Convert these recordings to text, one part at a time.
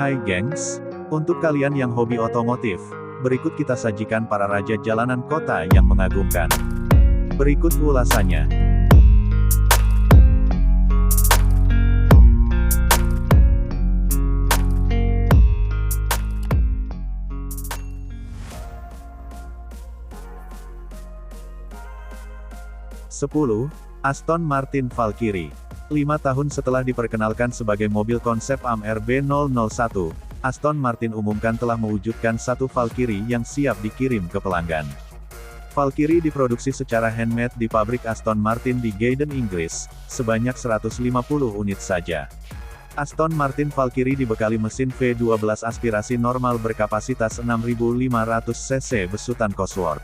Hai gengs, untuk kalian yang hobi otomotif, berikut kita sajikan para raja jalanan kota yang mengagumkan. Berikut ulasannya. Sepuluh, Aston Martin Valkyrie. 5 tahun setelah diperkenalkan sebagai mobil konsep AMR B001, Aston Martin umumkan telah mewujudkan satu Valkyrie yang siap dikirim ke pelanggan. Valkyrie diproduksi secara handmade di pabrik Aston Martin di Gaydon, Inggris, sebanyak 150 unit saja. Aston Martin Valkyrie dibekali mesin V12 aspirasi normal berkapasitas 6.500 cc besutan Cosworth.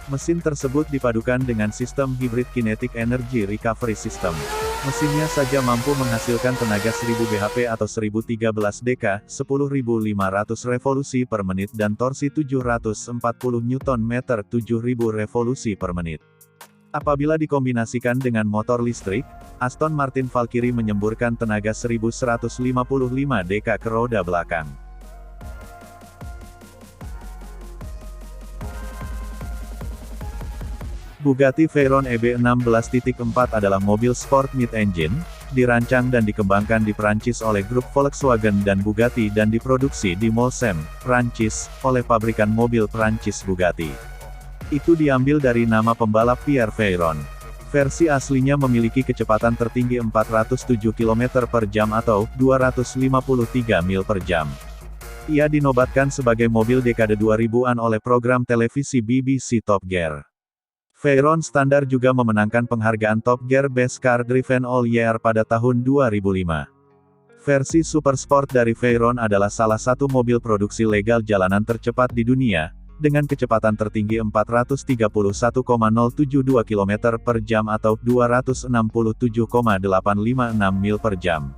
Mesin tersebut dipadukan dengan sistem hybrid kinetic energy recovery system. Mesinnya saja mampu menghasilkan tenaga 1000 bhp atau 1013 dk, 10.500 revolusi per menit dan torsi 740 Nm 7.000 revolusi per menit. Apabila dikombinasikan dengan motor listrik, Aston Martin Valkyrie menyemburkan tenaga 1155 dk ke roda belakang. Bugatti Veyron EB16.4 adalah mobil sport mid-engine, dirancang dan dikembangkan di Prancis oleh grup Volkswagen dan Bugatti dan diproduksi di Molsem, Prancis, oleh pabrikan mobil Prancis Bugatti. Itu diambil dari nama pembalap Pierre Veyron. Versi aslinya memiliki kecepatan tertinggi 407 km per jam atau 253 mil per jam. Ia dinobatkan sebagai mobil dekade 2000-an oleh program televisi BBC Top Gear. Veyron standar juga memenangkan penghargaan Top Gear Best Car Driven All Year pada tahun 2005. Versi Super Sport dari Veyron adalah salah satu mobil produksi legal jalanan tercepat di dunia, dengan kecepatan tertinggi 431,072 km per jam atau 267,856 mil per jam.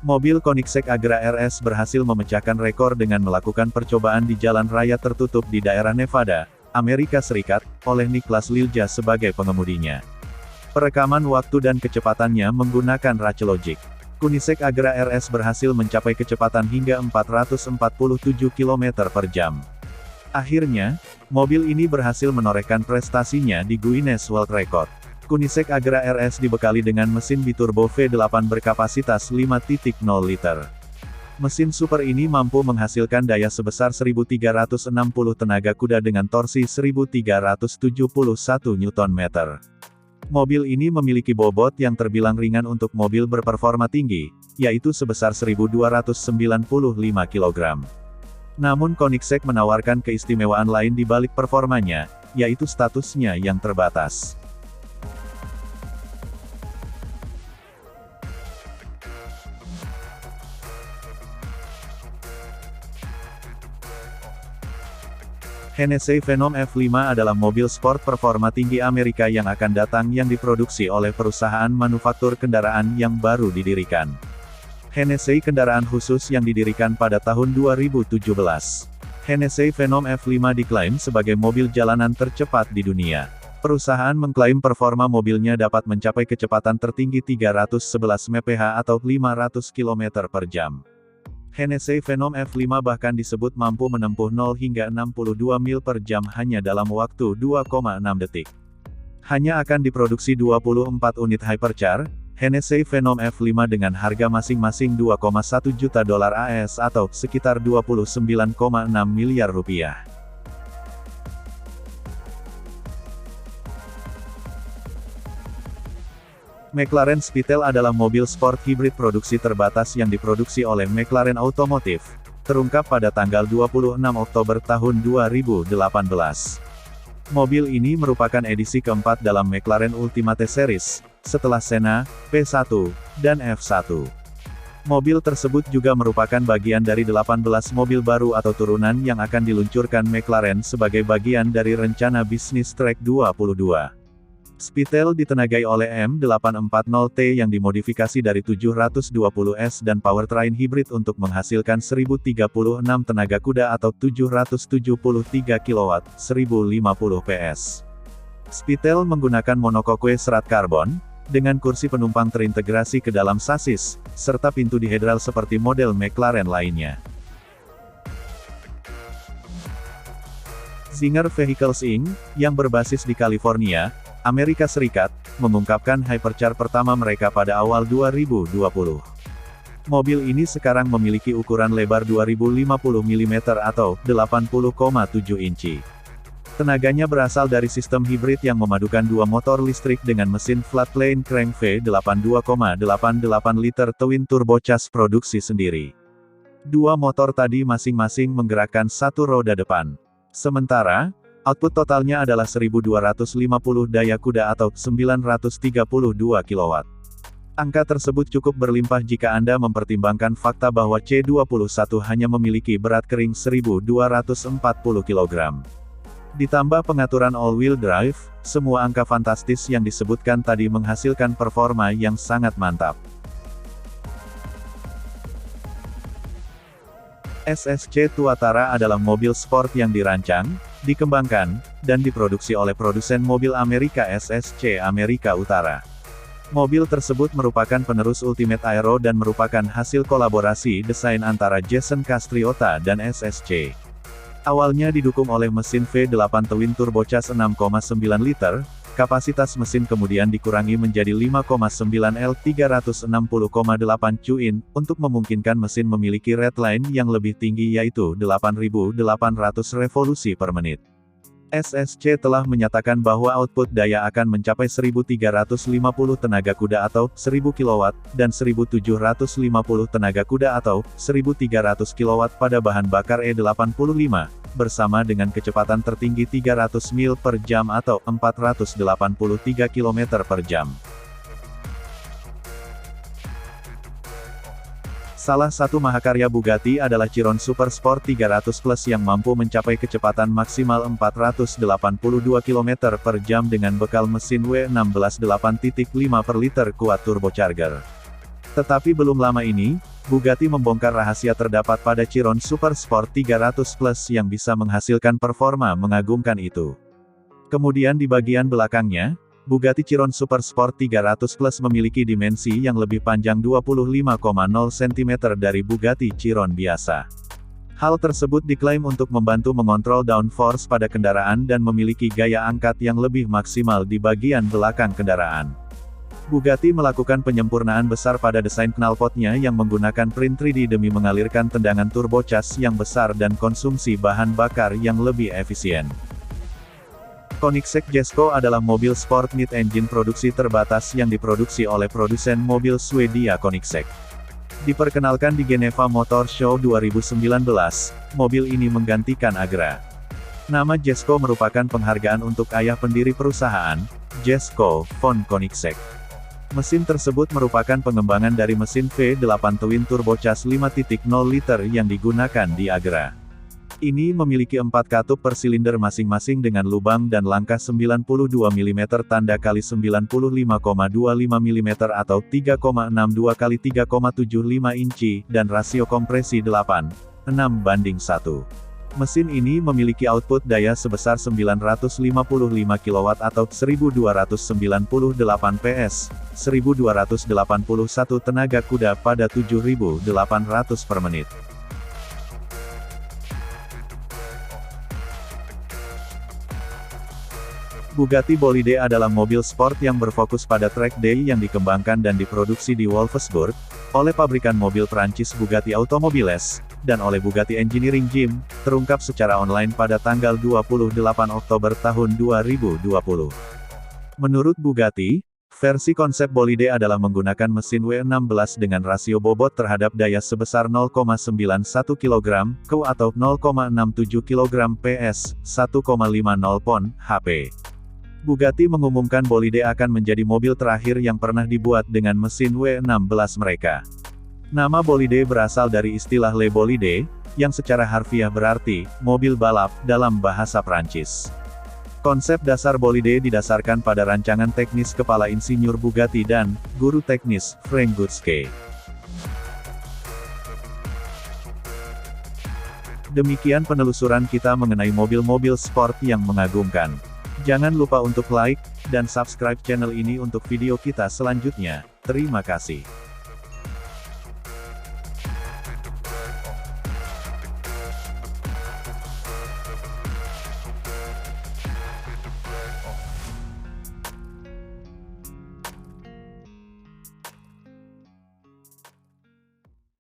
Mobil Koenigsegg Agera RS berhasil memecahkan rekor dengan melakukan percobaan di jalan raya tertutup di daerah Nevada, Amerika Serikat, oleh Niklas Lilja sebagai pengemudinya. Perekaman waktu dan kecepatannya menggunakan Ratchelogik. Koenigsegg Agera RS berhasil mencapai kecepatan hingga 447 km per jam. Akhirnya, mobil ini berhasil menorehkan prestasinya di Guinness World Record. Koenigsegg Agera RS dibekali dengan mesin biturbo V8 berkapasitas 5.0 liter. Mesin super ini mampu menghasilkan daya sebesar 1360 tenaga kuda dengan torsi 1371 Nm. Mobil ini memiliki bobot yang terbilang ringan untuk mobil berperforma tinggi, yaitu sebesar 1295 kg. Namun Koenigsegg menawarkan keistimewaan lain di balik performanya, yaitu statusnya yang terbatas. Hennessey Phenom F5 adalah mobil sport performa tinggi Amerika yang akan datang yang diproduksi oleh perusahaan manufaktur kendaraan yang baru didirikan. Hennessey kendaraan khusus yang didirikan pada tahun 2017. Hennessey Phenom F5 diklaim sebagai mobil jalanan tercepat di dunia. Perusahaan mengklaim performa mobilnya dapat mencapai kecepatan tertinggi 311 mph atau 500 km per jam. Hennessey Phenom F5 bahkan disebut mampu menempuh 0 hingga 62 mil per jam hanya dalam waktu 2,6 detik. Hanya akan diproduksi 24 unit hypercar, Hennessey Phenom F5 dengan harga masing-masing 2,1 juta dolar AS atau sekitar 29,6 miliar rupiah. McLaren Speedtail adalah mobil sport hibrid produksi terbatas yang diproduksi oleh McLaren Automotive, terungkap pada tanggal 26 Oktober tahun 2018. Mobil ini merupakan edisi keempat dalam McLaren Ultimate Series, setelah Senna, P1, dan F1. Mobil tersebut juga merupakan bagian dari 18 mobil baru atau turunan yang akan diluncurkan McLaren sebagai bagian dari rencana bisnis Track 22. Speedtail ditenagai oleh M840T yang dimodifikasi dari 720S dan powertrain hibrid untuk menghasilkan 1036 tenaga kuda atau 773 kW, 1050 PS. Speedtail menggunakan monocoque serat karbon, dengan kursi penumpang terintegrasi ke dalam sasis, serta pintu dihedral seperti model McLaren lainnya. Singer Vehicles Inc., yang berbasis di California, Amerika Serikat, mengungkapkan hypercar pertama mereka pada awal 2020. Mobil ini sekarang memiliki ukuran lebar 2050 mm atau 80,7 inci. Tenaganya berasal dari sistem hibrid yang memadukan dua motor listrik dengan mesin flat-plane crank V8 2,88 liter twin turbocharged produksi sendiri. Dua motor tadi masing-masing menggerakkan satu roda depan. Sementara, output totalnya adalah 1250 daya kuda atau 932 kW. Angka tersebut cukup berlimpah jika Anda mempertimbangkan fakta bahwa C21 hanya memiliki berat kering 1240 kg. Ditambah pengaturan all-wheel drive, semua angka fantastis yang disebutkan tadi menghasilkan performa yang sangat mantap. SSC Tuatara adalah mobil sport yang dirancang, dikembangkan, dan diproduksi oleh produsen mobil Amerika SSC Amerika Utara. Mobil tersebut merupakan penerus Ultimate Aero dan merupakan hasil kolaborasi desain antara Jason Castriota dan SSC. Awalnya didukung oleh mesin V8 twin turbocharged 6,9 liter, kapasitas mesin kemudian dikurangi menjadi 5,9 L 360,8 cuin, untuk memungkinkan mesin memiliki rateline yang lebih tinggi yaitu 8.800 revolusi per menit. SSC telah menyatakan bahwa output daya akan mencapai 1350 tenaga kuda atau 1000 kW, dan 1750 tenaga kuda atau 1300 kW pada bahan bakar E85, bersama dengan kecepatan tertinggi 300 mil per jam atau 483 km per jam. Salah satu mahakarya Bugatti adalah Chiron Super Sport 300 Plus yang mampu mencapai kecepatan maksimal 482 km per jam dengan bekal mesin W16 8.5 per liter kuat turbocharger. Tetapi belum lama ini, Bugatti membongkar rahasia terdapat pada Chiron Super Sport 300 Plus yang bisa menghasilkan performa mengagumkan itu. Kemudian di bagian belakangnya, Bugatti Chiron Super Sport 300 Plus memiliki dimensi yang lebih panjang 25,0 cm dari Bugatti Chiron biasa. Hal tersebut diklaim untuk membantu mengontrol downforce pada kendaraan dan memiliki gaya angkat yang lebih maksimal di bagian belakang kendaraan. Bugatti melakukan penyempurnaan besar pada desain knalpotnya yang menggunakan print 3D demi mengalirkan tendangan turbocharged yang besar dan konsumsi bahan bakar yang lebih efisien. Koenigsegg Jesko adalah mobil sport mid-engine produksi terbatas yang diproduksi oleh produsen mobil Swedia Koenigsegg. Diperkenalkan di Geneva Motor Show 2019, mobil ini menggantikan Agra. Nama Jesko merupakan penghargaan untuk ayah pendiri perusahaan, Jesko von Koenigsegg. Mesin tersebut merupakan pengembangan dari mesin V8 twin turbocharged 5.0 liter yang digunakan di Agra. Ini memiliki 4 katup per silinder masing-masing dengan lubang dan langkah 92 mm tanda kali 95,25 mm atau 3,62 kali 3,75 inci, dan rasio kompresi 8:6 banding 1. Mesin ini memiliki output daya sebesar 955 kW atau 1298 PS, 1281 tenaga kuda pada 7.800 per menit. Bugatti Bolide adalah mobil sport yang berfokus pada track day yang dikembangkan dan diproduksi di Wolfsburg, oleh pabrikan mobil Prancis Bugatti Automobiles, dan oleh Bugatti Engineering Gym, terungkap secara online pada tanggal 28 Oktober tahun 2020. Menurut Bugatti, versi konsep Bolide adalah menggunakan mesin W16 dengan rasio bobot terhadap daya sebesar 0,91 kg, atau 0,67 kg PS, 1,50 pon, HP. Bugatti mengumumkan Bolide akan menjadi mobil terakhir yang pernah dibuat dengan mesin W16 mereka. Nama Bolide berasal dari istilah Le Bolide, yang secara harfiah berarti, mobil balap, dalam bahasa Prancis. Konsep dasar Bolide didasarkan pada rancangan teknis kepala insinyur Bugatti dan guru teknis, Frank Gutske. Demikian penelusuran kita mengenai mobil-mobil sport yang mengagumkan. Jangan lupa untuk like, dan subscribe channel ini untuk video kita selanjutnya. Terima kasih.